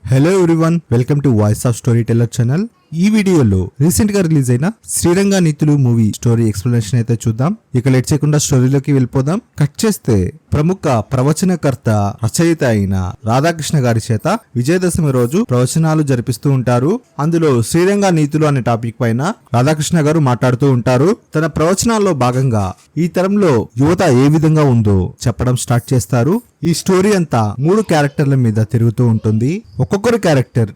Hello everyone, welcome to voice of story teller channel. ఈ వీడియోలో recent గా release అయిన శ్రీరంగ నీతులు మూవీ స్టోరీ ఎక్స్ప్లెనేషన్ అయితే చూద్దాం. ఇక లేట్ చేయకుండా స్టోరీలోకి వెళ్ళిపోదాం. కట్ చేస్తే ప్రముఖ ప్రవచనకర్త రచయిత అయిన రాధాకృష్ణ గారి చేత విజయదశమి రోజు ప్రవచనాలు జరిపిస్తూ ఉంటారు. అందులో శ్రీరంగ నీతులు అనే టాపిక్ పైన రాధాకృష్ణ గారు మాట్లాడుతూ ఉంటారు. తన ప్రవచనాల్లో భాగంగా ఈ తరంలో యువత ఏ విధంగా ఉందో చెప్పడం స్టార్ట్ చేస్తారు. ఈ స్టోరీ అంతా 3 క్యారెక్టర్ల మీద తిరుగుతూ ఉంటుంది. ఒక్కొక్కరు క్యారెక్టర్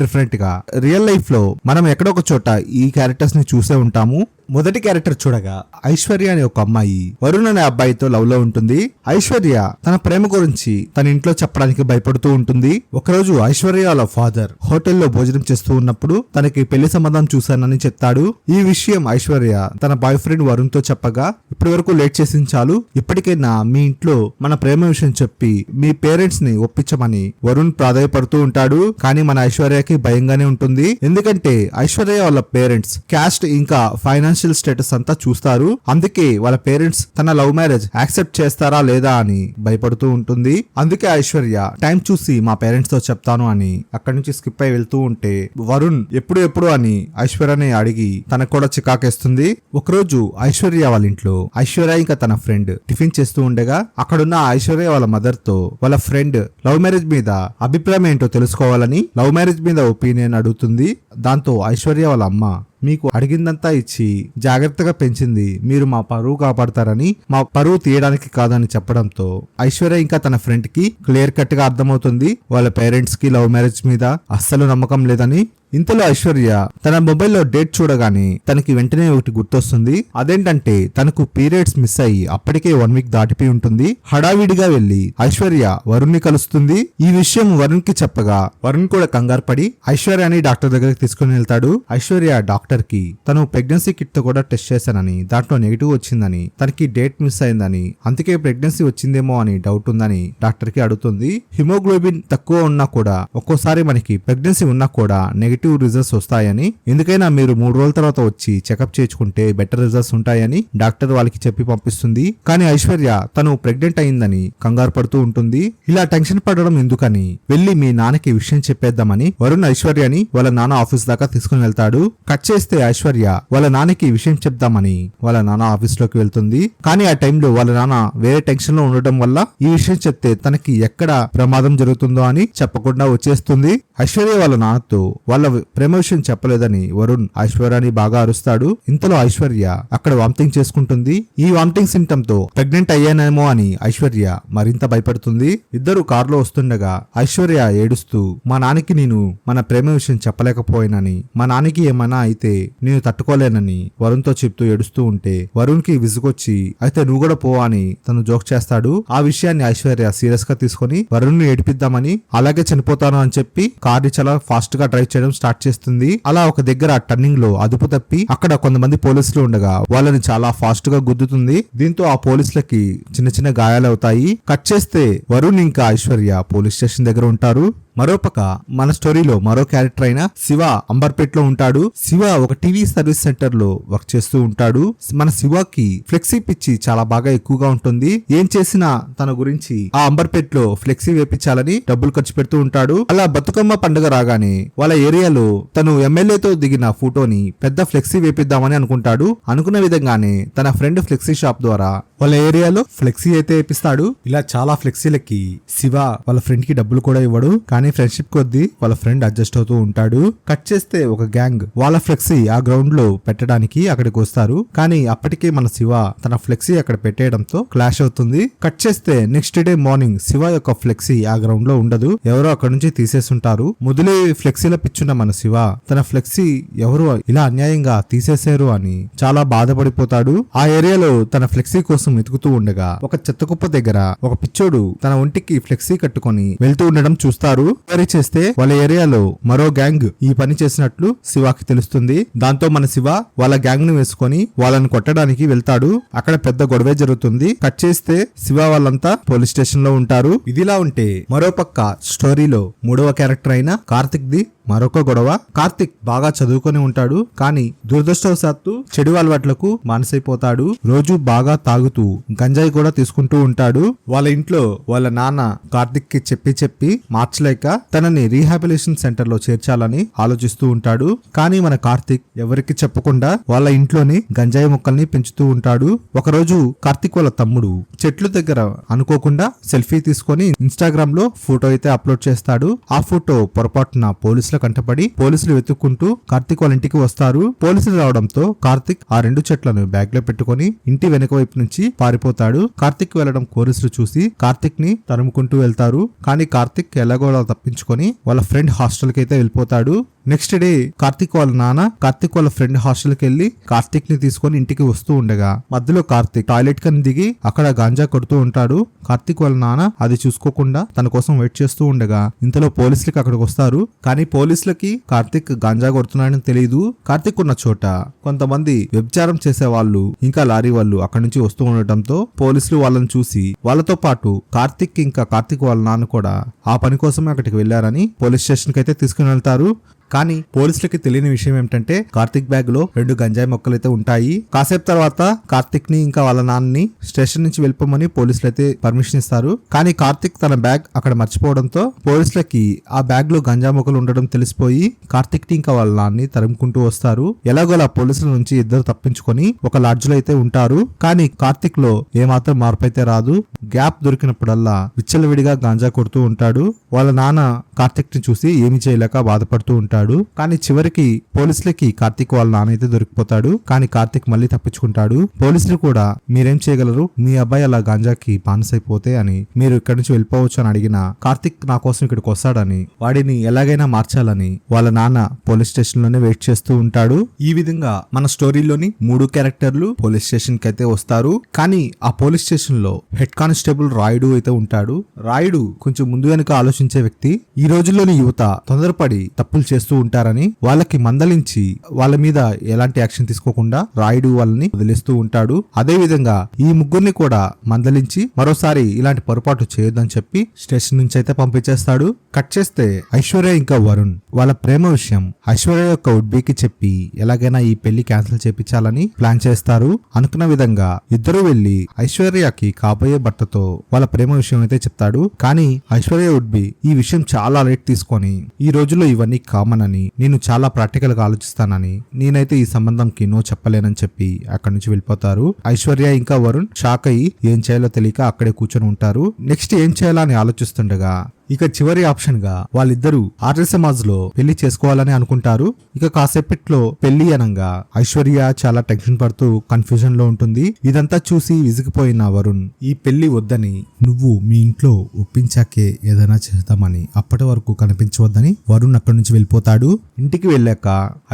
డిఫరెంట్ గా రియల్ లైఫ్ లో మనం ఎక్కడో ఒక చోట ఈ క్యారెక్టర్స్ ని చూసే ఉంటాము. మొదటి క్యారెక్టర్ చూడగా ఐశ్వర్య అనే ఒక అమ్మాయి వరుణ్ అనే అబ్బాయితో లవ్ లో ఉంటుంది. ఐశ్వర్య తన ప్రేమ గురించి తన ఇంట్లో చెప్పడానికి భయపడుతూ ఉంటుంది. ఒకరోజు ఐశ్వర్య వాళ్ళ ఫాదర్ హోటల్లో భోజనం చేస్తూ ఉన్నప్పుడు తనకి పెళ్లి సంబంధం చూశానని చెప్తాడు. ఈ విషయం ఐశ్వర్య తన బాయ్ ఫ్రెండ్ వరుణ్ తో చెప్పగా, ఇప్పటి వరకు లేట్ చేసిన చాలు, ఇప్పటికైనా మీ ఇంట్లో మన ప్రేమ విషయం చెప్పి మీ పేరెంట్స్ ని ఒప్పించమని వరుణ్ ప్రాధాయపడుతూ ఉంటాడు. కానీ మన ఐశ్వర్యకి భయంగానే ఉంటుంది. ఎందుకంటే ఐశ్వర్య వాళ్ళ పేరెంట్స్ క్యాస్ట్ ఇంకా ఫైనాన్షియల్ స్టేటస్ అంతా చూస్తారు. అందుకే వాళ్ళ పేరెంట్స్ తన లవ్ మ్యారేజ్ యాక్సెప్ట్ చేస్తారా లేదా అని భయపడుతూ ఉంటుంది. అందుకే ఐశ్వర్య టైం చూసి మా పేరెంట్స్ తో చెప్తాను అని అక్కడి నుంచి స్కిప్ అయి వెళ్తూ ఉంటే వరుణ్ ఎప్పుడు అని ఐశ్వర్యని అడిగి తనకు కూడా చికాకేస్తుంది. ఒకరోజు ఐశ్వర్య వాళ్ళ ఇంట్లో ఐశ్వర్య ఇంకా తన ఫ్రెండ్ టిఫిన్ చేస్తూ ఉండగా అక్కడున్న ఐశ్వర్య వాళ్ళ మదర్ తో వాళ్ళ ఫ్రెండ్ లవ్ మ్యారేజ్ మీద అభిప్రాయం ఏంటో తెలుసుకోవాలని లవ్ మ్యారేజ్ మీద ఒపీనియన్ అడుగుతుంది. దాంతో ఐశ్వర్య వాళ్ళ అమ్మ, మీకు అడిగిందంతా ఇచ్చి జాగ్రత్తగా పెంచింది, మీరు మా పరువు కాపాడతారని, మా పరువు తీయడానికి కాదని చెప్పడంతో ఐశ్వర్య ఇంకా తన ఫ్రెండ్ కి క్లియర్ కట్ గా అర్థమవుతుంది వాళ్ళ పేరెంట్స్ కి లవ్ మ్యారేజ్ మీద అస్సలు నమ్మకం లేదని. ఇంతలో ఐశ్వర్య తన మొబైల్లో డేట్ చూడగానే తనకి వెంటనే ఒకటి గుర్తొస్తుంది. అదేంటంటే తనకు పీరియడ్స్ మిస్ అయ్యి అప్పటికే 1 వీక్ దాటిపోయి ఉంటుంది. హడావిడిగా వెళ్లి ఐశ్వర్య వరుణ్ ని కలుస్తుంది. ఈ విషయం వరుణ్ కి చెప్పగా వరుణ్ కూడా కంగారు పడి ఐశ్వర్యని డాక్టర్ దగ్గరికి తీసుకుని వెళ్తాడు. ఐశ్వర్య డాక్టర్ కి తను ప్రెగ్నెన్సీ కిట్ తో కూడా టెస్ట్ చేశానని, దాంట్లో నెగిటివ్ వచ్చిందని, తనకి డేట్ మిస్ అయిందని, అందుకే ప్రెగ్నెన్సీ వచ్చిందేమో అని డౌట్ ఉందని డాక్టర్ కి అడుగుతుంది. హిమోగ్లోబిన్ తక్కువ ఉన్నా కూడా ఒక్కోసారి మనకి ప్రెగ్నెన్సీ ఉన్నా కూడా నెగిటివ్ రిజల్ట్స్ వస్తాయని, ఎందుకైనా మీరు 3 రోజుల తర్వాత వచ్చి చెకప్ చేయించుకుంటే బెటర్ రిజల్ట్స్ ఉంటాయని డాక్టర్ వాళ్ళకి చెప్పి పంపిస్తుంది. కానీ ఐశ్వర్య తను ప్రెగ్నెంట్ అయిందని కంగారు పడుతూ ఉంటుంది. ఇలా టెన్షన్ పడడం ఎందుకని వెళ్లి మీ నాన్నకి విషయం చెప్పేద్దామని వరుణ్ ఐశ్వర్యని వాళ్ళ నాన్న ఆఫీస్ దాకా తీసుకుని వెళ్తాడు. కట్ చేస్తే ఐశ్వర్య వాళ్ళ నాన్నకి విషయం చెప్దామని వాళ్ళ నాన్న ఆఫీస్ లోకి వెళ్తుంది. కానీ ఆ టైంలో వాళ్ళ నాన్న వేరే టెన్షన్ లో ఉండడం వల్ల ఈ విషయం చెప్తే తనకి ఎక్కడ ప్రమాదం జరుగుతుందో అని చెప్పకుండా వచ్చేస్తుంది. ఐశ్వర్య వాళ్ళ నాన్నతో వాళ్ళ ప్రేమ విషయం చెప్పలేదని వరుణ్ ఐశ్వర్యని బాగా అరుస్తాడు. ఇంతలో ఐశ్వర్య అక్కడ వామిటింగ్ చేసుకుంటుంది. ఈ వామిటింగ్ సింటమ్ తో ప్రెగ్నెంట్ అయ్యానేమో అని ఐశ్వర్య మరింత భయపడుతుంది. ఇద్దరు కారులో వస్తుండగా ఐశ్వర్య ఏడుస్తూ, మా నాన్నకి నేను మన ప్రేమ విషయం చెప్పలేకపోయినని, మా నాన్నకి ఏమైనా అయితే నేను తట్టుకోలేనని వరుణ్ తో చెప్తూ ఏడుస్తూ ఉంటే వరుణ్ కి విసుగొచ్చి, అయితే నువ్వు కూడా పో అని తను జోక్ చేస్తాడు. ఆ విషయాన్ని ఐశ్వర్య సీరియస్ గా తీసుకుని వరుణ్ ని ఏడిపిద్దామని, అలాగే చనిపోతాను అని చెప్పి కార్ని చాలా ఫాస్ట్ గా డ్రైవ్ చేయడం స్టార్ట్ చేస్తుంది. అలా ఒక దగ్గర టర్నింగ్ లో అదుపు తప్పి అక్కడ కొంతమంది పోలీసులు ఉండగా వాళ్ళని చాలా ఫాస్ట్ గా గుద్దుతుంది. దీంతో ఆ పోలీసులకి చిన్న గాయాలవుతాయి. కట్ చేస్తే వరుణ్ ఇంకా ఐశ్వర్య పోలీస్ స్టేషన్ దగ్గర ఉంటారు. మరోపక్క మన స్టోరీలో మరో క్యారెక్టర్ అయిన శివ అంబర్పేట్ లో ఉంటాడు. శివ ఒక టీవీ సర్వీస్ సెంటర్ లో వర్క్ చేస్తూ ఉంటాడు. మన శివకి ఫ్లెక్సీ పిచ్చి చాలా బాగా ఎక్కువగా ఉంటుంది. ఏం చేసినా తన గురించి ఆ అంబర్పేట్ లో ఫ్లెక్సీ వేపించాలని డబ్బులు ఖర్చు పెడుతూ ఉంటాడు. అలా బతుకమ్మ పండుగ రాగానే వాళ్ళ ఏరియాలో తను ఎమ్మెల్యేతో దిగిన ఫోటోని పెద్ద ఫ్లెక్సీ వేపిద్దామని అనుకుంటాడు. అనుకున్న విధంగానే తన ఫ్రెండ్ ఫ్లెక్సీ షాప్ ద్వారా వాళ్ళ ఏరియాలో ఫ్లెక్సీ అయితే వేపిస్తాడు. ఇలా చాలా ఫ్లెక్సీలకి శివ వాళ్ళ ఫ్రెండ్ కి డబ్బులు కూడా ఇవ్వడు. కానీ ఫ్రెండ్షిప్ కొద్దీ వాళ్ళ ఫ్రెండ్ అడ్జస్ట్ అవుతూ ఉంటాడు. కట్ చేస్తే ఒక గ్యాంగ్ వాళ్ళ ఫ్లెక్సీ ఆ గ్రౌండ్ లో పెట్టడానికి అక్కడికి వస్తారు. కానీ అప్పటికే మన శివ తన ఫ్లెక్సీ అక్కడ పెట్టేయడంతో క్లాష్ అవుతుంది. కట్ చేస్తే నెక్స్ట్ డే మార్నింగ్ శివ యొక్క ఫ్లెక్సీ ఆ గ్రౌండ్ లో ఉండదు. ఎవరో అక్కడ నుంచి తీసేస్తుంటారు. మొదలే ఫ్లెక్సీలో పిచ్చున్న మన శివ తన ఫ్లెక్సీ ఎవరు ఇలా అన్యాయంగా తీసేశారు అని చాలా బాధపడిపోతాడు. ఆ ఏరియాలో తన ఫ్లెక్సీ కోసం వెతుకుతూ ఉండగా ఒక చెత్తకుప్ప దగ్గర ఒక పిచ్చోడు తన ఒంటికి ఫ్లెక్సీ కట్టుకొని వెళ్తూ ఉండడం చూస్తారు. చేస్తే వాళ్ళ ఏరియాలో మరో గ్యాంగ్ ఈ పని చేసినట్లు శివాకి తెలుస్తుంది. దాంతో మన శివ వాళ్ళ గ్యాంగ్ ను వేసుకొని వాళ్ళని కొట్టడానికి వెళ్తాడు. అక్కడ పెద్ద గొడవే జరుగుతుంది. కట్ చేస్తే శివ వాళ్ళంతా పోలీస్ స్టేషన్ లో ఉంటారు. ఇదిలా ఉంటే మరోపక్క స్టోరీలో 3వ క్యారెక్టర్ అయిన కార్తిక్ ది మరొక గొడవ. కార్తిక్ బాగా చదువుకొని ఉంటాడు, కానీ దురదృష్టవశాత్తు చెడు అలవాట్లకు మానసైపోతాడు. రోజు బాగా తాగుతూ గంజాయి కూడా తీసుకుంటూ ఉంటాడు. వాళ్ళ ఇంట్లో వాళ్ళ నాన్న కార్తిక్ కి చెప్పి మార్చలేక తనని రీహాబిలిటేషన్ సెంటర్ లో చేర్చాలని ఆలోచిస్తూ ఉంటాడు. కానీ మన కార్తిక్ ఎవరికి చెప్పకుండా వాళ్ళ ఇంట్లోని గంజాయి మొక్కల్ని పెంచుతూ ఉంటాడు. ఒకరోజు కార్తిక్ వాళ్ళ తమ్ముడు చెట్లు దగ్గర అనుకోకుండా సెల్ఫీ తీసుకొని ఇన్స్టాగ్రామ్ లో ఫోటో అయితే అప్లోడ్ చేస్తాడు. ఆ ఫోటో పొరపాటున పోలీసుల కంటపడి పోలీసులు వెతుక్కుంటూ కార్తిక్ వాళ్ళ ఇంటికి వస్తారు. పోలీసులు రావడంతో కార్తిక్ ఆ 2 చెట్లను బ్యాగ్ లో పెట్టుకొని ఇంటి వెనుక వైపు నుంచి పారిపోతాడు. కార్తిక్ వెళ్లడం పోలీసులు చూసి కార్తిక్ ని తరుముకుంటూ వెళ్తారు. కానీ కార్తిక్ ఎలాగోలా తప్పించుకొని వాళ్ళ ఫ్రెండ్ హాస్టల్ కి అయితే వెళ్ళిపోతాడు. నెక్స్ట్ డే కార్తిక్ వాళ్ళ నాన్న కార్తిక్ వాళ్ళ ఫ్రెండ్ హాస్టల్ కి వెళ్లి కార్తిక్ ని తీసుకొని ఇంటికి వస్తూ ఉండగా మధ్యలో కార్తిక్ టాయిలెట్ కని దిగి అక్కడ గాంజా కొడుతూ ఉంటాడు. కార్తిక్ వాళ్ళ నాన్న అది చూసుకోకుండా తన కోసం వెయిట్ చేస్తూ ఉండగా ఇంతలో పోలీసులకి అక్కడికి వస్తారు. కానీ పోలీసులకి కార్తిక్ గాంజా కొడుతున్నాడని తెలియదు. కార్తిక్ ఉన్న చోట కొంతమంది వ్యభిచారం చేసే వాళ్ళు ఇంకా లారీ వాళ్ళు అక్కడి నుంచి వస్తూ ఉండటంతో పోలీసులు వాళ్ళని చూసి వాళ్ళతో పాటు కార్తిక్ ఇంకా కార్తిక్ వాళ్ళ నాన్న కూడా ఆ పని కోసమే అక్కడికి వెళ్లారని పోలీస్ స్టేషన్ కి అయితే తీసుకుని వెళ్తారు. కానీ పోలీసులకి తెలియని విషయం ఏమిటంటే కార్తిక్ బ్యాగ్ లో 2 గంజాయి మొక్కలు అయితే ఉంటాయి. కాసేపు తర్వాత కార్తిక్ ని ఇంకా వాళ్ళ నాన్నని స్టేషన్ నుంచి వెళ్ళిపోమని పోలీసులు అయితే పర్మిషన్ ఇస్తారు. కానీ కార్తిక్ తన బ్యాగ్ అక్కడ మర్చిపోవడంతో పోలీసులకి ఆ బ్యాగ్ లో గంజా మొక్కలు ఉండడం తెలిసిపోయి కార్తిక్ ని ఇంకా వాళ్ళ నాన్నని తరుముకుంటూ వస్తారు. ఎలాగోలా పోలీసుల నుంచి ఇద్దరు తప్పించుకొని ఒక లాడ్జ్ లో అయితే ఉంటారు. కానీ కార్తిక్ లో ఏమాత్రం మార్పు అయితే రాదు. గ్యాప్ దొరికినప్పుడల్లా విచ్చలవిడిగా గాంజా కొడుతూ ఉంటాడు. వాళ్ళ నాన్న కార్తిక్ ని చూసి ఏమి చేయలేక బాధపడుతూ ఉంటాడు. కానీ చివరికి పోలీసులకి కార్తిక్ వాళ్ళ నాన్న అయితే దొరికిపోతాడు. కానీ కార్తిక్ మళ్ళీ తప్పించుకుంటాడు. పోలీసులు కూడా మీరేం చేయగలరు, మీ అబ్బాయి అలా గాంజాకి బానిసైపోతే అని, మీరు ఇక్కడి నుంచి వెళ్ళిపోవచ్చు అని అడిగిన కార్తిక్ నా కోసం ఇక్కడికి వస్తాడని వాడిని ఎలాగైనా మార్చాలని వాళ్ళ నాన్న పోలీస్ స్టేషన్ లోనే వెయిట్ చేస్తూ ఉంటాడు. ఈ విధంగా మన స్టోరీలోని 3 క్యారెక్టర్లు పోలీస్ స్టేషన్ కి అయితే వస్తారు. కానీ ఆ పోలీస్ స్టేషన్ లో హెడ్ కానిస్టేబుల్ రాయుడు అయితే ఉంటాడు. రాయుడు కొంచెం ముందు వెనుక ఆలోచించే వ్యక్తి. ఈ రోజుల్లోని యువత తొందరపడి తప్పులు చేస్తూ ఉంటారని వాళ్ళకి మందలించి వాళ్ళ మీద ఎలాంటి యాక్షన్ తీసుకోకుండా రాయుడు వాళ్ళని వదిలేస్తూ ఉంటాడు. అదే విధంగా ఈ ముగ్గురిని కూడా మందలించి మరోసారి ఇలాంటి పొరపాటు చేయొద్దని చెప్పి స్టేషన్ నుంచి అయితే పంపించేస్తాడు. కట్ చేస్తే ఐశ్వర్య ఇంకా వరుణ్ వాళ్ళ ప్రేమ విషయం ఐశ్వర్య యొక్క ఉడ్బీకి చెప్పి ఎలాగైనా ఈ పెళ్లి క్యాన్సిల్ చేపించాలని ప్లాన్ చేస్తారు. అనుకున్న విధంగా ఇద్దరు వెళ్లి ఐశ్వర్యకి కాబోయే భర్తతో వాళ్ళ ప్రేమ విషయం అయితే చెప్తాడు. కానీ ఐశ్వర్య ఉడ్బీ ఈ విషయం చాలా లైట్ తీసుకొని ఈ రోజుల్లో ఇవన్నీ కామన్ అని, నేను చాలా ప్రాక్టికల్ గా ఆలోచిస్తానని, నేనైతే ఈ సంబంధంకి నో చెప్పలేనని చెప్పి అక్కడి నుంచి వెళ్ళిపోతారు. ఐశ్వర్య ఇంకా వరుణ్ షాక్ అయ్యి ఏం చేయాలో తెలియక అక్కడే కూర్చొని ఉంటారు. నెక్స్ట్ ఏం చేయాలా అని ఆలోచిస్తుండగా ఇక చివరి ఆప్షన్ గా వాళ్ళిద్దరూ ఆర్య సమాజ్ లో పెళ్లి చేసుకోవాలని అనుకుంటారు. ఇక కాసేపట్లో పెళ్లి అనంగా ఐశ్వర్య చాలా టెన్షన్ పడుతూ కన్ఫ్యూజన్ లో ఉంటుంది. ఇదంతా చూసి విసిగిపోయిన వరుణ్ ఈ పెళ్లి వద్దని, నువ్వు మీ ఇంట్లో ఒప్పించాకే ఏదైనా చేద్దామని, అప్పటి వరకు కనిపించవద్దని వరుణ్ అక్కడి నుంచి వెళ్ళిపోతాడు. ఇంటికి వెళ్ళాక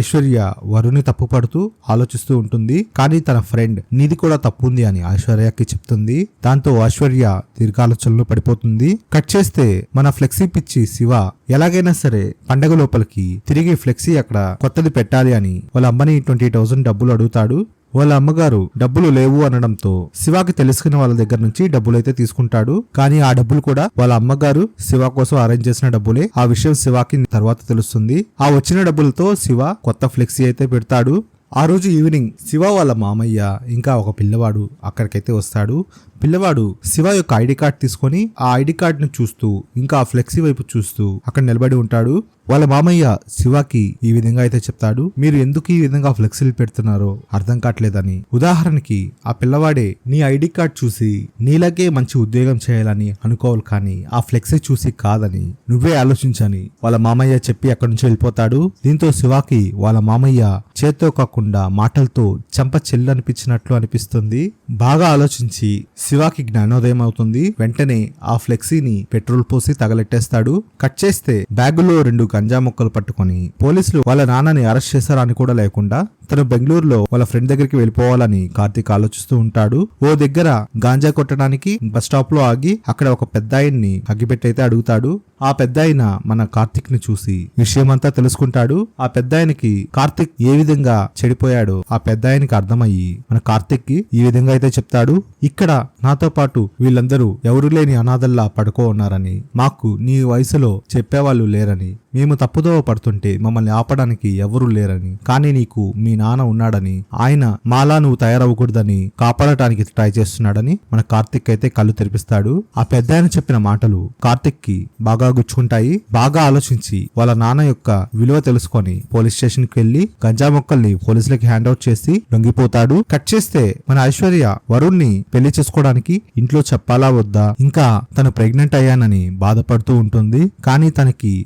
ఐశ్వర్య వరుణ్ని తప్పు పడుతూ ఆలోచిస్తూ ఉంటుంది. కానీ తన ఫ్రెండ్ నీది కూడా తప్పు ఉంది అని ఐశ్వర్యకి చెప్తుంది. దాంతో ఐశ్వర్య దీర్ఘాలోచనలో పడిపోతుంది. కట్ చేస్తే మన ఫ్లెక్సీ పిచ్చి శివ ఎలాగైనా సరే పండగ లోపలికి తిరిగి ఫ్లెక్సీ అక్కడ కొత్తది పెట్టాలి అని వాళ్ళ అమ్మని 20,000 డబ్బులు అడుగుతాడు. వాళ్ళ అమ్మగారు డబ్బులు లేవు అనడంతో శివాకి తెలుసుకున్న వాళ్ళ దగ్గర నుంచి డబ్బులు అయితే తీసుకుంటాడు. కానీ ఆ డబ్బులు కూడా వాళ్ళ అమ్మగారు శివ కోసం అరేంజ్ చేసిన డబ్బులే. ఆ విషయం శివాకి తర్వాత తెలుస్తుంది. ఆ వచ్చిన డబ్బులతో శివ కొత్త ఫ్లెక్సీ అయితే పెడతాడు. ఆ రోజు ఈవినింగ్ శివ వాళ్ళ మామయ్య ఇంకా ఒక పిల్లవాడు అక్కడికైతే వస్తాడు. పిల్లవాడు శివ యొక్క ఐడి కార్డ్ తీసుకొని ఆ ఐడి కార్డ్ ను చూస్తూ ఇంకా ఆ ఫ్లెక్సీ వైపు చూస్తూ అక్కడ నిలబడి ఉంటాడు. వాళ్ళ మామయ్య శివకి ఈ విధంగా అయితే చెప్తాడు, మీరు ఎందుకు ఈ విధంగా ఫ్లెక్సీలు పెడుతున్నారో అర్థం కావట్లేదని. ఉదాహరణకి ఆ పిల్లవాడే నీ ఐడి కార్డ్ చూసి నీలాగే మంచి ఉద్యోగం చేయాలని అనుకోవాలి, కానీ ఆ ఫ్లెక్సీ చూసి కాదని నువ్వే ఆలోచించని వాళ్ళ మామయ్య చెప్పి అక్కడి నుంచి వెళ్ళిపోతాడు. దీంతో శివాకి వాళ్ళ మామయ్య చేత్తో కాకుండా మాటలతో చంప చెల్లనిపించినట్లు అనిపిస్తుంది. బాగా ఆలోచించి శివాకి జ్ఞానోదయం అవుతుంది. వెంటనే ఆ ఫ్లెక్సీని పెట్రోల్ పోసి తగలెట్టేస్తాడు. కట్ చేస్తే బ్యాగులో 2 గంజా మొక్కలు పట్టుకొని పోలీసులు వాళ్ళ నాన్నని అరెస్ట్ చేశారని కూడా లేకుండా తను బెంగళూరులో వాళ్ళ ఫ్రెండ్ దగ్గరికి వెళ్ళిపోవాలని కార్తీక్ ఆలోచిస్తూ ఉంటాడు. ఓ దగ్గర గాంజా కొట్టడానికి బస్ స్టాప్ లో ఆగి అక్కడ ఒక పెద్దాయన్ని అగ్గిపెట్టయితే అడుగుతాడు. ఆ పెద్దాయన మన కార్తీక్ ని చూసి విషయమంతా తెలుసుకుంటాడు. ఆ పెద్దాయనికి కార్తీక్ ఏ విధంగా చెడిపోయాడో ఆ పెద్దాయనికి అర్థమయ్యి మన కార్తీక్ కి ఈ విధంగా అయితే చెప్తాడు, ఇక్కడ నాతో పాటు వీళ్ళందరూ ఎవరు లేని అనాథల్లా పడుకో ఉన్నారని, మాకు నీ వయసులో చెప్పేవాళ్ళు లేరని, మేము తప్పుదోవ పడుతుంటే మమ్మల్ని ఆపడానికి ఎవరూ లేరని, కానీ నీకు మీ నాన్న ఉన్నాడని, ఆయన మాలా నువ్వు తయారవ్వకూడదని కాపాడటానికి ట్రై చేస్తున్నాడని మన కార్తిక్ అయితే కళ్ళు తెరిపిస్తాడు. ఆ పెద్ద ఆయన చెప్పిన మాటలు కార్తిక్ కి బాగా గుచ్చుకుంటాయి. బాగా ఆలోచించి వాళ్ళ నాన్న యొక్క విలువ తెలుసుకొని పోలీస్ స్టేషన్ కి వెళ్లి గంజా మొక్కల్ని పోలీసులకి హ్యాండ్ అవుట్ చేసి లొంగిపోతాడు. కట్ చేస్తే మన ఐశ్వర్య వరుణ్ ని పెళ్లి చేసుకోవడానికి ఇంట్లో చెప్పాలా వద్దా, ఇంకా తను ప్రెగ్నెంట్ అయ్యానని బాధపడుతూ ఉంటుంది. కానీ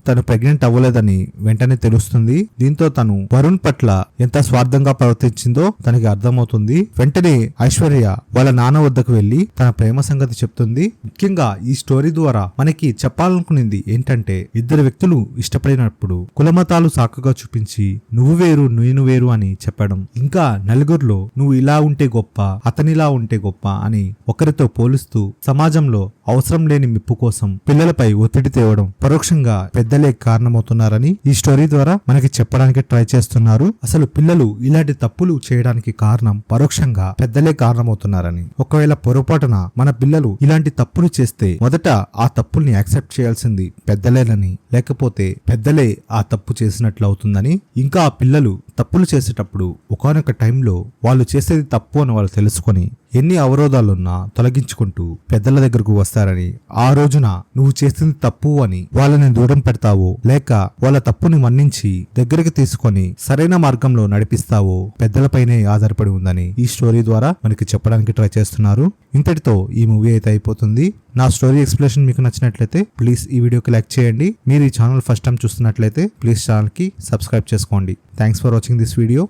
తను ప్రెగ్నెంట్ అవ్వలేదని వెంటనే తెలుస్తుంది. దీంతో తను వరుణ్ పట్ల ఎంత స్వార్థంగా ప్రవర్తించిందో తనకి అర్థమవుతుంది. వెంటనే ఐశ్వర్య వాళ్ళ నాన్న వద్దకు వెళ్లి తన ప్రేమ సంగతి చెప్తుంది. ముఖ్యంగా ఈ స్టోరీ ద్వారా మనకి చెప్పాలనుకునేది ఏంటంటే, ఇద్దరు వ్యక్తులు ఇష్టపడినప్పుడు కులమతాలు సాకుగా చూపించి నువ్వు వేరు నేను వేరు అని చెప్పడం, ఇంకా నలుగురిలో నువ్వు ఇలా ఉంటే గొప్ప అతనిలా ఉంటే గొప్ప అని ఒకరితో పోలుస్తూ సమాజంలో అవసరం లేని మెప్పు కోసం పిల్లలపై ఒత్తిడి తేవడం పరోక్షంగా పెద్దలే కారణమవుతున్నారని ఈ స్టోరీ ద్వారా మనకి చెప్పడానికి ట్రై చేస్తున్నారు. అసలు పిల్లలు ఇలాంటి తప్పులు చేయడానికి కారణం పరోక్షంగా పెద్దలే కారణమవుతున్నారని, ఒకవేళ పొరపాటున మన పిల్లలు ఇలాంటి తప్పులు చేస్తే మొదట ఆ తప్పుల్ని యాక్సెప్ట్ చేయాల్సింది పెద్దలేనని, లేకపోతే పెద్దలే ఆ తప్పు చేసినట్లు అవుతుందని, ఇంకా ఆ పిల్లలు తప్పులు చేసేటప్పుడు ఒకానొక టైంలో వాళ్ళు చేసేది తప్పు అని వాళ్ళు తెలుసుకొని ఎన్ని అవరోధాలున్నా తొలగించుకుంటూ పెద్దల దగ్గరకు వస్తారని, ఆ రోజున నువ్వు చేసింది తప్పు అని వాళ్ళని దూరం పెడతావో లేక వాళ్ళ తప్పుని మన్నించి దగ్గరికి తీసుకొని సరైన మార్గంలో నడిపిస్తావో పెద్దలపైనే ఆధారపడి ఉందని ఈ స్టోరీ ద్వారా మనకి చెప్పడానికి ట్రై చేస్తున్నారు. ఇంతటితో ఈ మూవీ అయితే అయిపోతుంది. నా స్టోరీ ఎక్స్ప్లెనేషన్ మీకు నచ్చినట్లయితే ప్లీజ్ ఈ వీడియోకి లైక్ చేయండి. మీరు ఈ ఛానల్ ఫస్ట్ టైం చూస్తున్నట్లయితే ప్లీజ్ ఛానల్ కి సబ్స్క్రైబ్ చేసుకోండి. Thanks for watching this video.